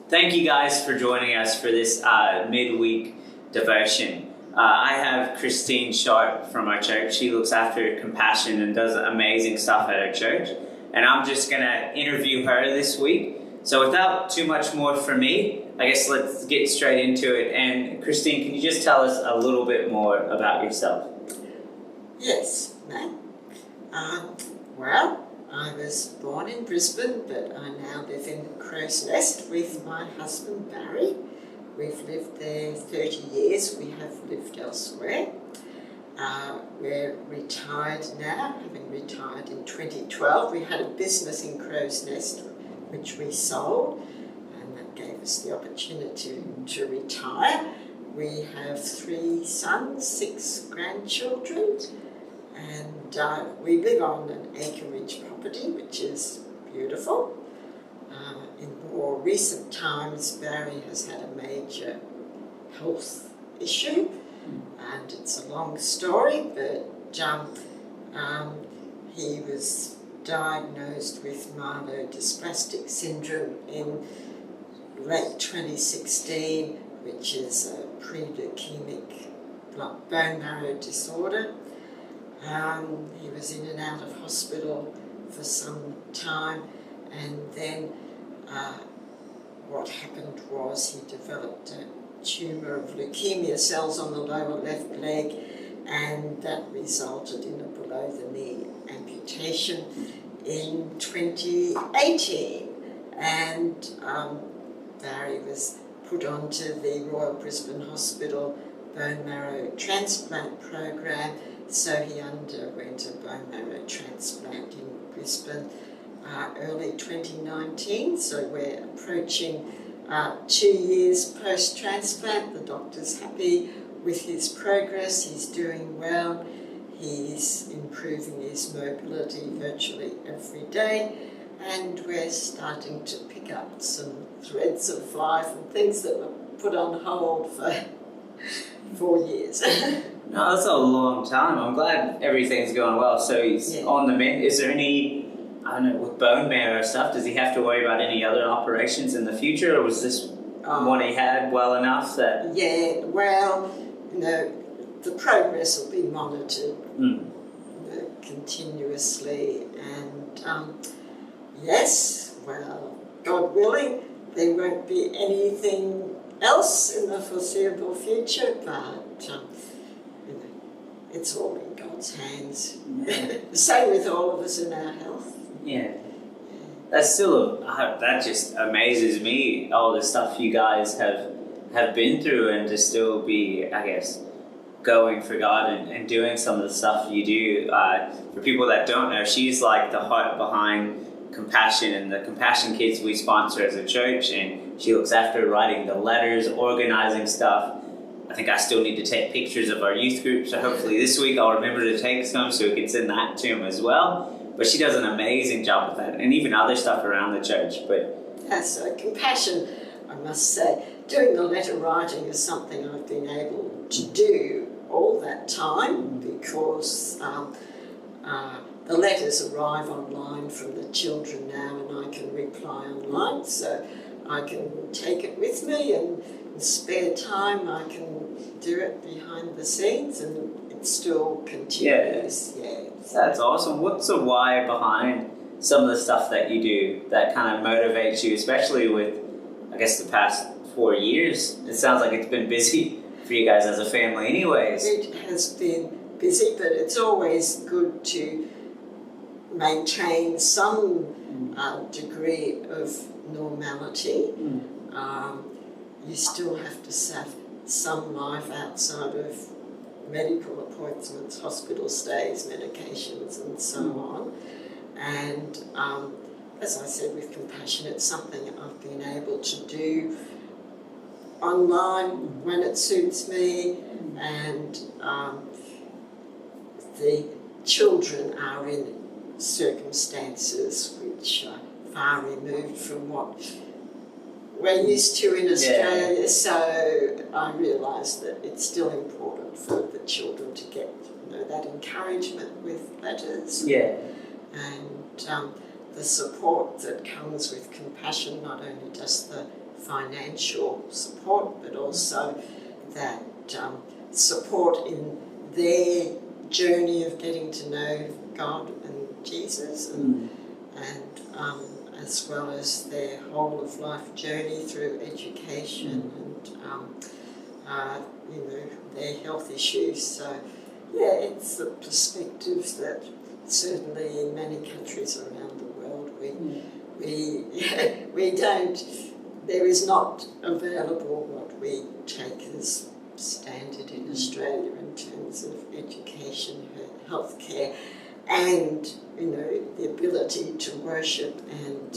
Thank you guys for joining us for this midweek devotion. I have Christine Sharp from our church. She looks after compassion and does amazing stuff at our church. And I'm just going to interview her this week. So without too much more from me, I guess let's get straight into it. And Christine, can you just tell us a little bit more about yourself? Yes, Matt. Well, I was born in Brisbane, but I now live in Crow's Nest with my husband Barry. We've lived there 30 years. We have lived elsewhere. We're retired now, having retired in 2012. We had a business in Crow's Nest which we sold, and that gave us the opportunity to retire. We have 3 sons, 6 grandchildren, and we live on an acreage property, which is beautiful. In more recent times, Barry has had a major health issue, and it's a long story, but he was diagnosed with myelodysplastic syndrome in late 2016, which is a pre-leukemic bone marrow disorder. He was in and out of hospital for some time, and then what happened was he developed a tumour of leukemia cells on the lower left leg, and that resulted in a below-the-knee amputation in 2018. And Barry was put onto the Royal Brisbane Hospital bone marrow transplant program, so he underwent a bone marrow transplant in Brisbane early 2019, so we're approaching 2 years post-transplant. The doctor's happy with his progress, he's doing well, he's improving his mobility virtually every day, and we're starting to pick up some threads of life and things that were put on hold for 4 years. No, that's a long time. I'm glad everything's going well. So he's on the mend. Is there any, I don't know, with bone marrow stuff, does he have to worry about any other operations in the future, or was this one he had well enough that... Yeah, well, the progress will be monitored continuously, and yes, well, God willing, there won't be anything else in the foreseeable future, but it's all in God's hands. Same with all of us in our health. Yeah. That's still, that just amazes me, all the stuff you guys have been through, and to still be, I guess, going for God and doing some of the stuff you do. For people that don't know, she's like the heart behind Compassion and the Compassion Kids we sponsor as a church, and she looks after writing the letters, organizing stuff. I think I still need to take pictures of our youth group, so hopefully this week I'll remember to take some so we can send that to him as well. But she does an amazing job with that, and even other stuff around the church. But yes, Compassion, I must say, doing the letter writing is something I've been able to do all that time, because the letters arrive online from the children now, and I can reply online, so I can take it with me, and in spare time I can do it behind the scenes, and it still continues. Yeah. That's awesome. What's the why behind some of the stuff that you do that kind of motivates you, especially with, I guess, the past 4 years? It sounds like it's been busy for you guys as a family anyways. It has been busy, but it's always good to maintain some degree of normality. You still have to have some life outside of medical appointments, hospital stays, medications, and so on. And as I said, with Compassion, it's something I've been able to do online when it suits me, and the children are in circumstances which are far removed from what we're used to in Australia, so I realise that it's still important for the children to get that encouragement with letters. And the support that comes with Compassion, not only just the financial support, but also that support in their journey of getting to know God and Jesus, and as well as their whole of life journey through education and their health issues. So yeah, it's a perspective that certainly in many countries around the world we don't, there is not available what we take as standard in Australia in terms of education, healthcare, and the ability to worship and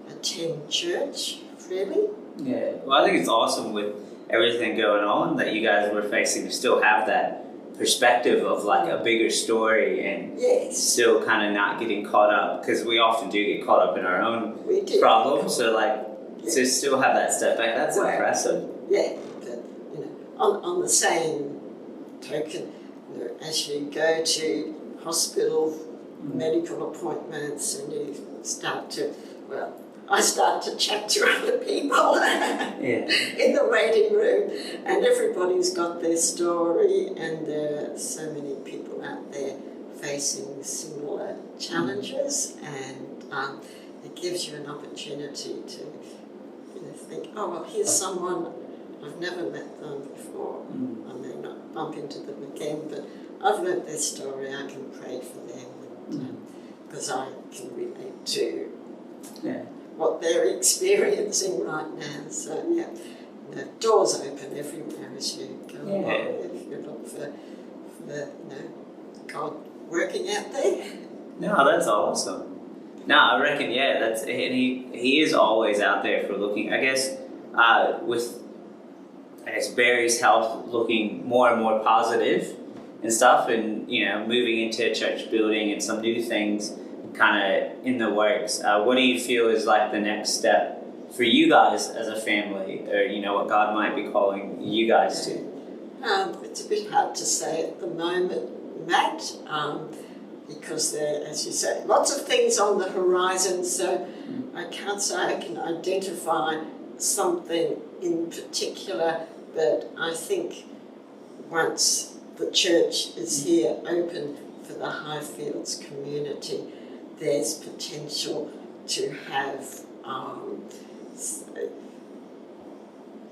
attend church, really. Yeah, well, I think it's awesome with everything going on that you guys were facing to still have that perspective of like a bigger story and still kind of not getting caught up, because we often do get caught up in our own problems. So to still have that step back, that's impressive. Yeah, but on the same token, as you go to hospital, medical appointments, and you start to, I start to chat to other people in the waiting room, and everybody's got their story, and there are so many people out there facing similar challenges, and it gives you an opportunity to think, oh, well, here's someone, I've never met them before, I may not bump into them again, but I've learnt their story, I can pray for them, because I can relate to what they're experiencing right now. So the doors open everywhere as you go along, if you look for God working out there. No, that's awesome. No, I reckon, that's, and he is always out there for looking, I guess, with Barry's health looking more and more positive and stuff, and moving into a church building and some new things kind of in the works. What do you feel is like the next step for you guys as a family, or what God might be calling you guys to? It's a bit hard to say at the moment, Matt, because there, as you say, lots of things on the horizon, so I can't say I can identify something in particular, but I think once the church is here open for the Highfields community, there's potential to have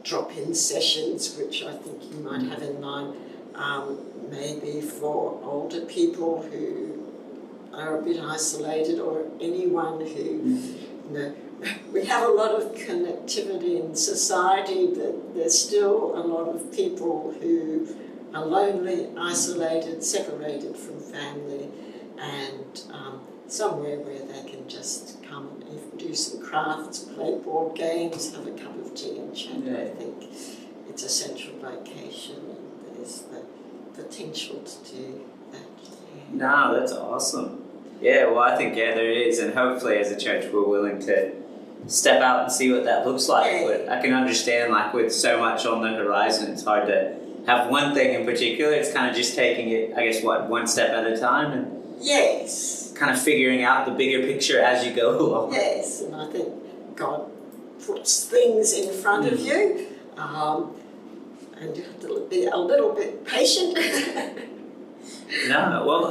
drop-in sessions, which I think you might have in mind, maybe for older people who are a bit isolated, or anyone who, we have a lot of connectivity in society, but there's still a lot of people who are lonely, isolated, separated from family, and somewhere where they can just come and do some crafts, play board games, have a cup of tea and chat. I think it's a central location, and there's the potential to do that. No, that's awesome. Yeah, well, I think, there is, and hopefully as a church we're willing to step out and see what that looks like. But I can understand, like, with so much on the horizon, it's hard to have one thing in particular. It's kind of just taking it, I guess, one step at a time, and kind of figuring out the bigger picture as you go along. Yes, and I think God puts things in front of you, and you have to be a little bit patient. No, well,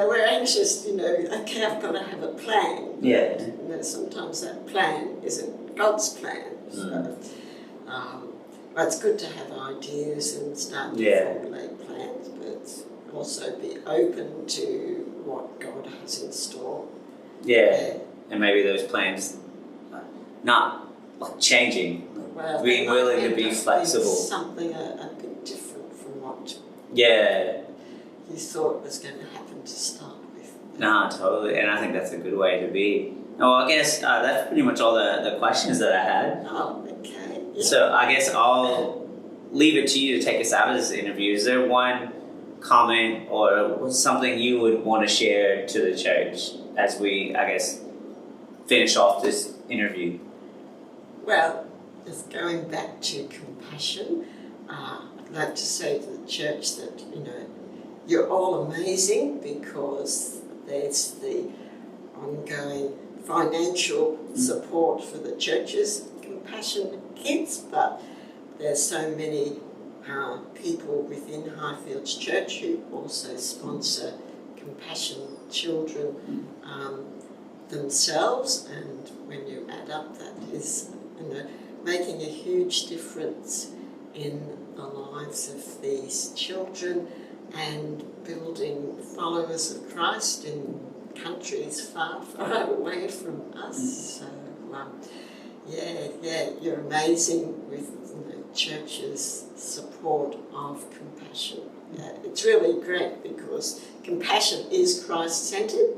we're anxious, okay, I've got to have a plan. Yeah. Sometimes that plan isn't God's plan. So, but it's good to have ideas and start to formulate plans, but also be open to what God has in store. Yeah, and maybe those plans not changing, being willing to be flexible. Something a bit different from what you thought was going to happen to start with. No, totally, and I think that's a good way to be. Well, I guess that's pretty much all the questions that I had. Oh, okay. Yeah. So I guess I'll leave it to you to take us out of this interview. Is there one comment or something you would want to share to the church as we, I guess, finish off this interview? Well, just going back to compassion, I'd like to say to the church that, you're all amazing, because there's the ongoing financial support for the churches Compassion Kids, but there's so many people within Highfields Church who also sponsor Compassion Children themselves, and when you add up, that is, making a huge difference in the lives of these children and building followers of Christ in countries far, far away from us. So, you're amazing with the church's support of compassion. Yeah, it's really great because compassion is Christ-centered.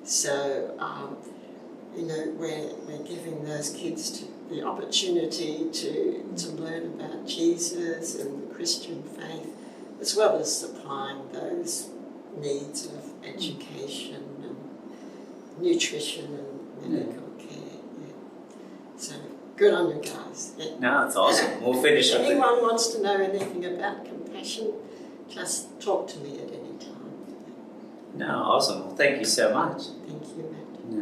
So, we're giving those kids the opportunity to learn about Jesus and the Christian faith, as well as supplying those needs of education and nutrition and medical care. Yeah. So good on you guys. Yeah. No, it's awesome. We'll finish up. If anyone wants to know anything about compassion, just talk to me at any time. No, awesome. Well, thank you so much. Thank you, Matt.